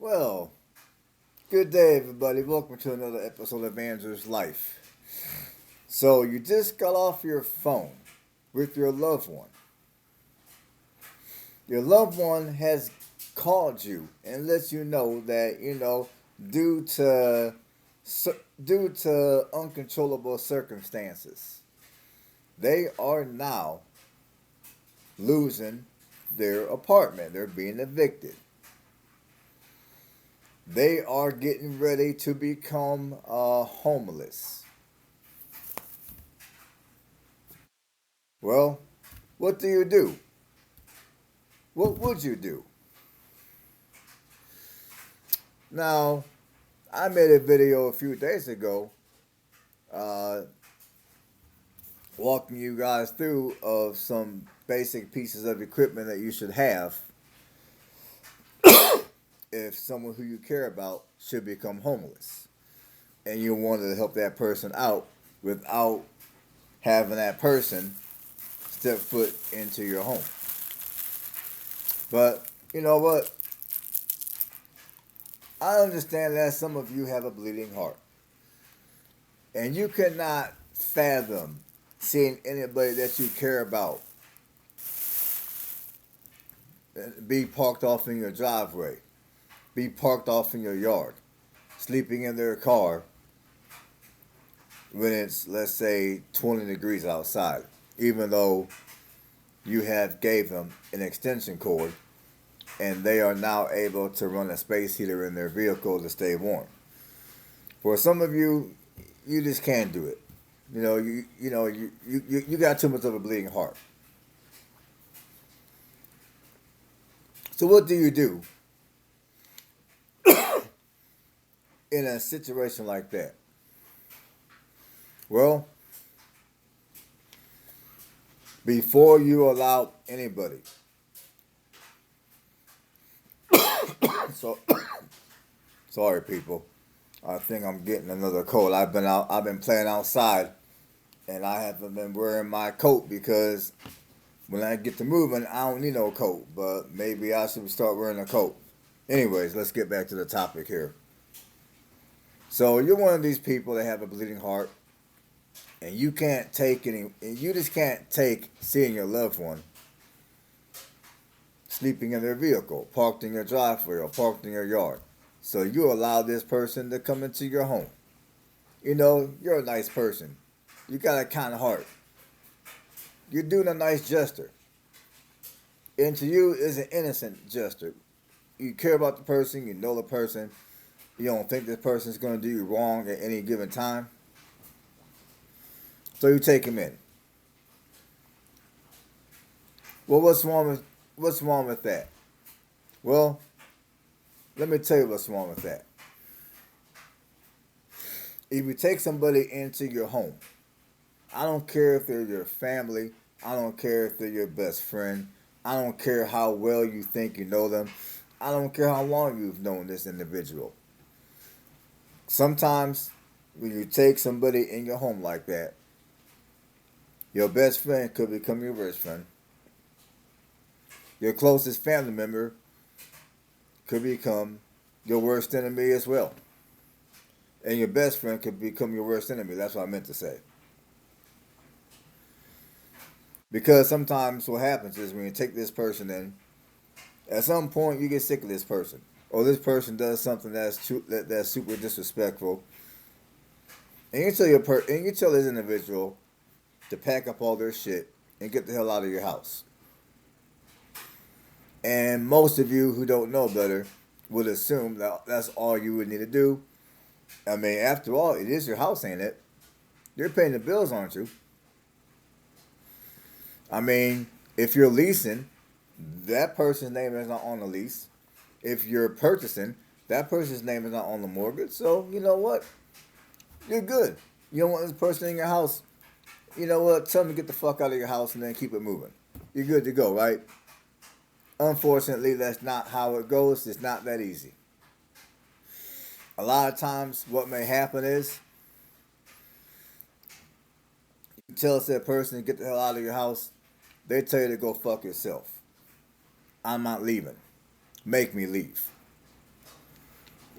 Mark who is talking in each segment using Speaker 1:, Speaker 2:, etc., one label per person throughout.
Speaker 1: Well, good day, everybody. Welcome to another episode of Andrew's Life. So, you just got off your phone with your loved one. Your loved one has called you and lets you know that, due to due to uncontrollable circumstances, they are now losing their apartment. They're being evicted. They are getting ready to become homeless. Well, what do you do? What would you do? Now, I made a video a few days ago uh, walking you guys through of some basic pieces of equipment that you should have if someone who you care about should become homeless and you wanted to help that person out without having that person step foot into your home. But you know what? I understand that some of you have a bleeding heart. And you cannot fathom seeing anybody that you care about be parked off in your driveway, be parked off in your yard, sleeping in their car when it's, let's say, 20 degrees outside, even though you have gave them an extension cord and they are now able to run a space heater in their vehicle to stay warm. For some of you, you just can't do it. You got too much of a bleeding heart. So what do you do in a situation like that? Well, before you allow anybody, so sorry people, I think I'm getting another cold. I've been playing outside, and I haven't been wearing my coat because when I get to moving, I don't need no coat. But maybe I should start wearing a coat. Anyways, let's get back to the topic here. So you're one of these people that have a bleeding heart, and you just can't take seeing your loved one sleeping in their vehicle, parked in your driveway or parked in your yard. So you allow this person to come into your home. You're a nice person. You got a kind heart. You're doing a nice gesture. And to you is an innocent gesture. You care about the person, you know the person, you don't think this person's going to do you wrong at any given time. So you take him in. Well, what's wrong with that? Well, let me tell you what's wrong with that. If you take somebody into your home, I don't care if they're your family, I don't care if they're your best friend, I don't care how well you think you know them, I don't care how long you've known this individual. Sometimes when you take somebody in your home like that, your best friend could become your worst friend. Your closest family member could become your worst enemy as well. And your best friend could become your worst enemy. That's what I meant to say. Because sometimes what happens is when you take this person in, at some point you get sick of this person. Or this person does something that's super disrespectful. And you tell this individual to pack up all their shit and get the hell out of your house. And most of you who don't know better would assume that that's all you would need to do. I mean, after all, it is your house, ain't it? You're paying the bills, aren't you? I mean, if you're leasing, that person's name is not on the lease. If you're purchasing, that person's name is not on the mortgage. So, you know what? You're good. You don't want this person in your house. You know what? Tell them to get the fuck out of your house and then keep it moving. You're good to go, right? Unfortunately, that's not how it goes. It's not that easy. A lot of times, what may happen is you tell that person to get the hell out of your house. They tell you to go fuck yourself. I'm not leaving. Make me leave.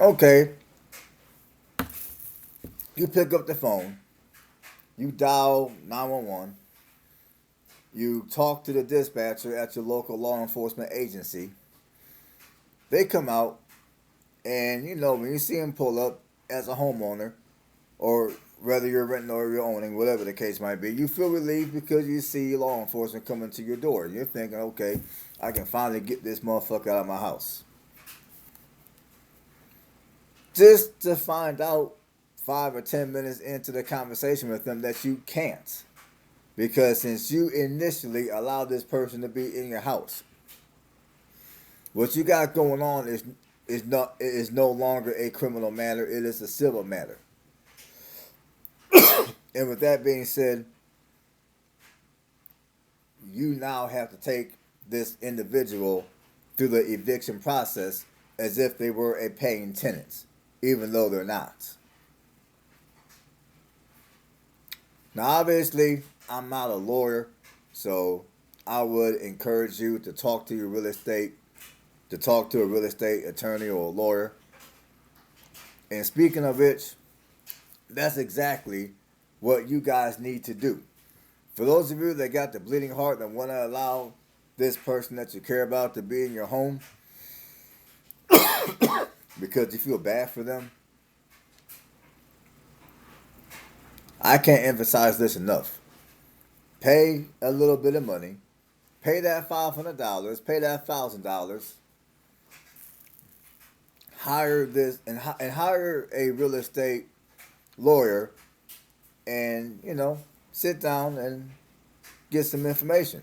Speaker 1: Okay, you pick up the phone, you dial 911, you talk to the dispatcher at your local law enforcement agency. They come out, and when you see them pull up as a homeowner, or whether you're renting or you're owning, whatever the case might be, you feel relieved because you see law enforcement coming to your door. You're thinking, okay, I can finally get this motherfucker out of my house. Just to find out 5 or 10 minutes into the conversation with them that you can't. Because since you initially allowed this person to be in your house, what you got going on is no longer a criminal matter, it is a civil matter. And with that being said, you now have to take this individual through the eviction process as if they were a paying tenant, even though they're not. Now, obviously, I'm not a lawyer, so I would encourage you to talk to your real estate, to talk to a real estate attorney or a lawyer. And speaking of which, that's exactly what you guys need to do. For those of you that got the bleeding heart and want to allow this person that you care about to be in your home because you feel bad for them, I can't emphasize this enough. Pay a little bit of money. Pay that $500. Pay that $1,000. Hire this and hire a real estate lawyer, and sit down and get some information.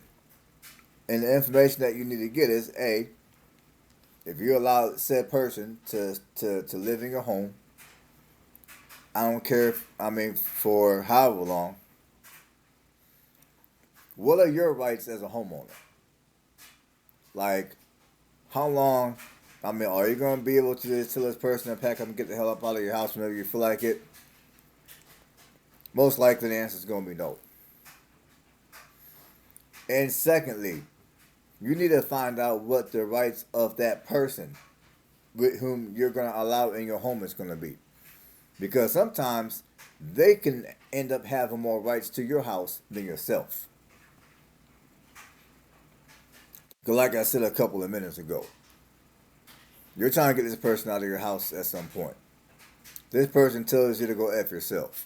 Speaker 1: And the information that you need to get is if you allow said person to live in your home, I don't care for however long, what are your rights as a homeowner? Like, how long, are you going to be able to just tell this person to pack up and get the hell up out of your house whenever you feel like it? Most likely the answer is going to be no. And secondly, you need to find out what the rights of that person with whom you're going to allow in your home is going to be. Because sometimes they can end up having more rights to your house than yourself. Because like I said a couple of minutes ago, you're trying to get this person out of your house at some point. This person tells you to go F yourself.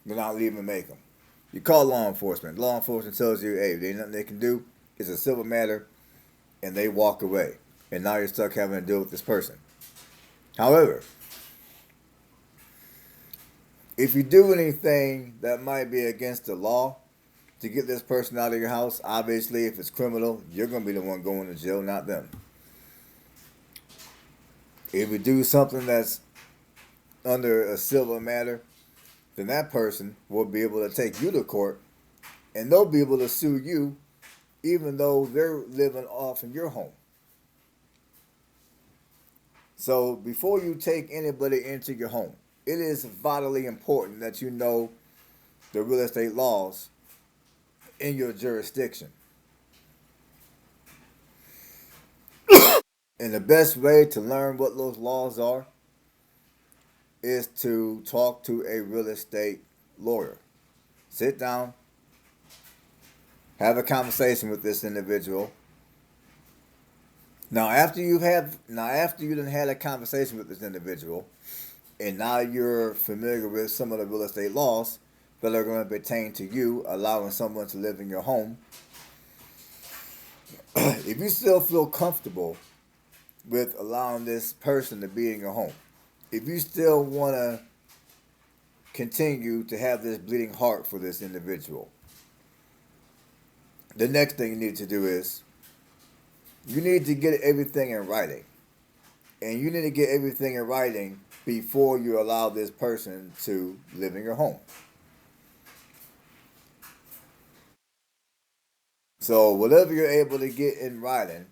Speaker 1: You're not leaving make them. You call law enforcement. Law enforcement tells you, hey, there's nothing they can do. It's a civil matter. And they walk away. And now you're stuck having to deal with this person. However, if you do anything that might be against the law to get this person out of your house, obviously if it's criminal, you're going to be the one going to jail, not them. If you do something that's under a civil matter, then that person will be able to take you to court, and they'll be able to sue you even though they're living off in your home. So before you take anybody into your home, it is vitally important that you know the real estate laws in your jurisdiction. And the best way to learn what those laws are is to talk to a real estate lawyer. Sit down, have a conversation with this individual. Now after you done had a conversation with this individual, and now you're familiar with some of the real estate laws that are going to pertain to you, allowing someone to live in your home, if you still feel comfortable with allowing this person to be in your home, if you still want to continue to have this bleeding heart for this individual, the next thing you need to do is you need to get everything in writing. And you need to get everything in writing before you allow this person to live in your home. So whatever you're able to get in writing,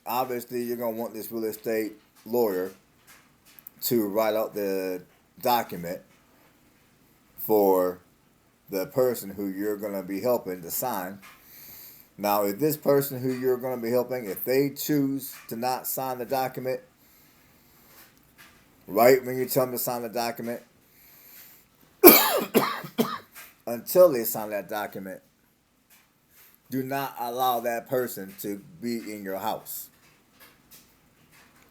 Speaker 1: obviously you're going to want this real estate lawyer to write out the document for the person who you're going to be helping to sign. Now, if this person who you're going to be helping, if they choose to not sign the document, right when you tell them to sign the document, until they sign that document, do not allow that person to be in your house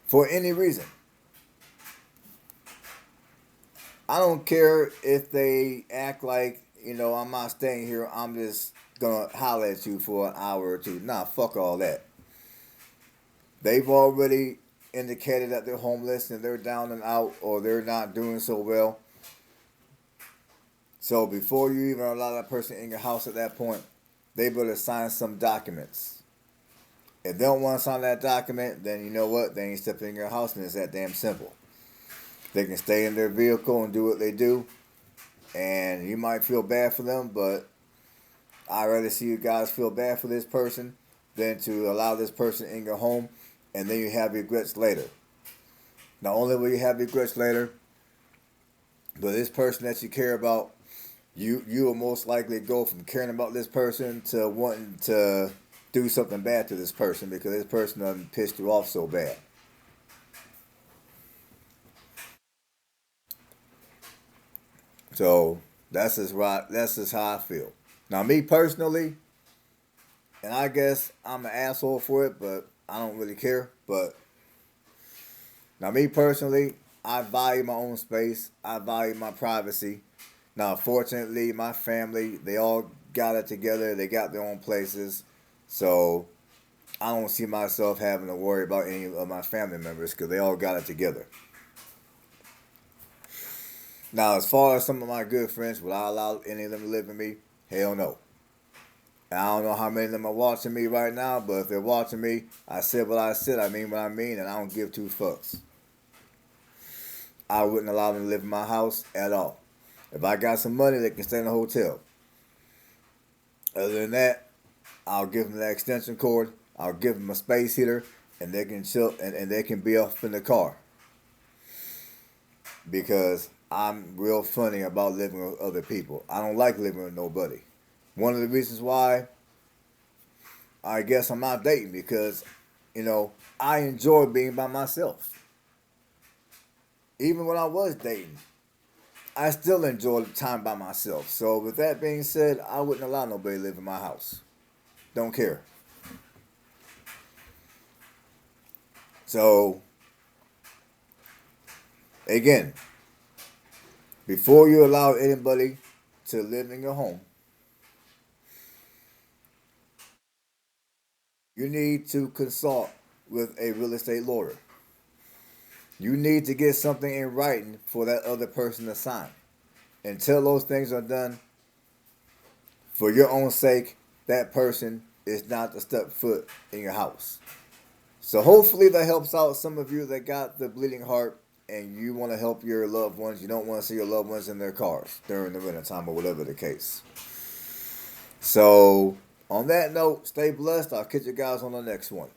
Speaker 1: for any reason. I don't care if they act like, I'm not staying here, I'm just gonna holler at you for an hour or two. Nah, fuck all that. They've already indicated that they're homeless and they're down and out or they're not doing so well. So before you even allow that person in your house at that point, they better sign some documents. If they don't want to sign that document, then you know what? They ain't stepping in your house, and it's that damn simple. They can stay in their vehicle and do what they do, and you might feel bad for them, but I'd rather see you guys feel bad for this person than to allow this person in your home, and then you have regrets later. Not only will you have regrets later, but this person that you care about, you will most likely go from caring about this person to wanting to do something bad to this person because this person done pissed you off so bad. So that's just right. That's just how I feel. Now, me personally, and I guess I'm an asshole for it, but I don't really care. But now, me personally, I value my own space. I value my privacy. Now, fortunately, my family, they all got it together. They got their own places. So I don't see myself having to worry about any of my family members because they all got it together. Now, as far as some of my good friends, would I allow any of them to live with me? Hell no. And I don't know how many of them are watching me right now, but if they're watching me, I said what I said, I mean what I mean, and I don't give two fucks. I wouldn't allow them to live in my house at all. If I got some money, they can stay in a hotel. Other than that, I'll give them the extension cord, I'll give them a space heater, and they can chill, and they can be up in the car. Because I'm real funny about living with other people. I don't like living with nobody. One of the reasons why I guess I'm not dating because, I enjoy being by myself. Even when I was dating, I still enjoy the time by myself. So with that being said, I wouldn't allow nobody to live in my house. Don't care. So, again, before you allow anybody to live in your home, you need to consult with a real estate lawyer. You need to get something in writing for that other person to sign. Until those things are done, for your own sake, that person is not to step foot in your house. So hopefully that helps out some of you that got the bleeding heart and you want to help your loved ones. You don't want to see your loved ones in their cars during the winter time or whatever the case. So on that note, stay blessed. I'll catch you guys on the next one.